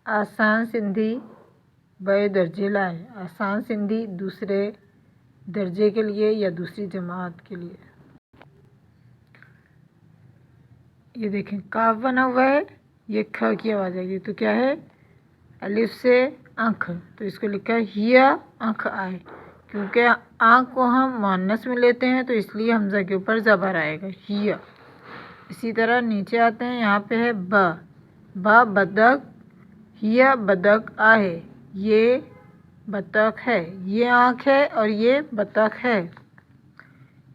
आसान सिंधी बड़े दर्जे लाए। आसान सिंधी दूसरे दर्जे के लिए या दूसरी जमात के लिए। ये देखें काफ बना हुआ है, ये ख की आवाज़ आएगी तो क्या है, अलिफ से आँख, तो इसको लिखा है हिया आँख आए। क्योंकि आँख को हम मुअन्नस में लेते हैं तो इसलिए हमज़ा के ऊपर ज़बर आएगा हिया। इसी तरह नीचे आते हैं, यहाँ पे है बा बदक, हिया बदक आहे, ये बतख है, ये आँख है और ये बतख है।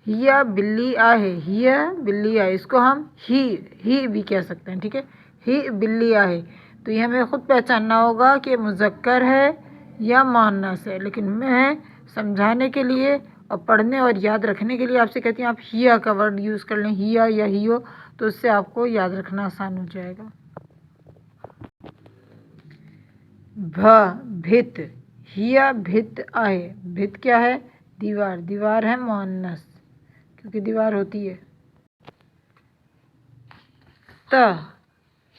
हिया बिल्ली आहे, हिया बिल्ली आहे, इसको हम ही भी कह सकते हैं, ठीक है, ही बिल्ली आहे। तो ये हमें ख़ुद पहचानना होगा कि मुज़क्कर है या मुअन्नस है। लेकिन मैं समझाने के लिए और पढ़ने और याद रखने के लिए आपसे कहती हूँ आप हिया का वर्ड यूज़ कर लें, हिया या हियो, तो उससे आपको याद रखना आसान हो जाएगा। भित, हिया भित आहे, भित क्या है, दीवार, दीवार है मुअन्नस क्योंकि दीवार होती है।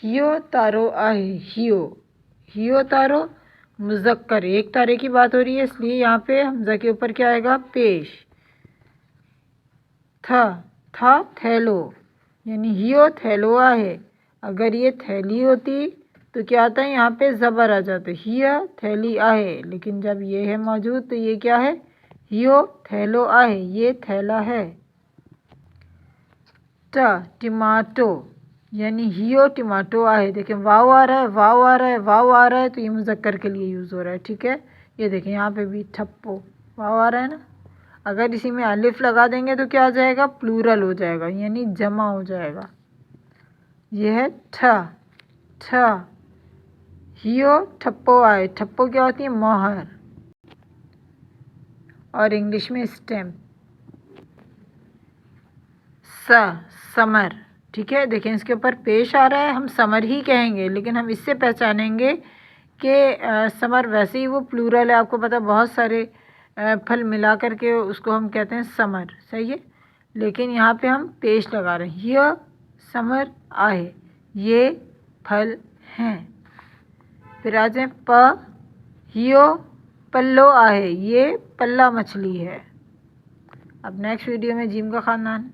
हियो तारो आहे, हियो तारो मुज़क्कर, एक तारे की बात हो रही है इसलिए यहाँ पे हमज़ा के ऊपर क्या आएगा, पेश। था थैलो, यानी हियो थैलो आहे, अगर ये थैली होती तो क्या आता है, यहाँ पे ज़बर आ जाता, हिया थैली आहे। लेकिन जब ये है मौजूद तो ये क्या है, हियो थैलो आहे, ये थैला है। टमाटो, यानी हियो टमाटो आहे। देखें वाव आ रहा है, वाव आ रहा है, वाव आ रहा है, तो ये मुज़क्कर के लिए यूज़ हो रहा है, ठीक है। ये देखें यहाँ पे भी ठप्पो, वाव आ रहा है ना, अगर इसी में अलिफ लगा देंगे तो क्या आ जाएगा, प्लूरल हो जाएगा, यानी जमा हो जाएगा। ये है ठ, हियो ठप्पो आए, ठप्पो क्या होती है, मोहर, और इंग्लिश में स्टैम्प। समर, ठीक है। देखें इसके ऊपर पेश आ रहा है, हम समर ही कहेंगे, लेकिन हम इससे पहचानेंगे कि समर वैसे ही वो प्लूरल है, आपको पता है बहुत सारे फल मिला करके उसको हम कहते हैं समर, सही है। लेकिन यहाँ पे हम पेश लगा रहे हैं, हिया समर आहे, ये फल हैं। फिर आ जाए हियो पल्लो आहे, ये पल्ला मछली है। अब नेक्स्ट वीडियो में जीम का ख़ानदान।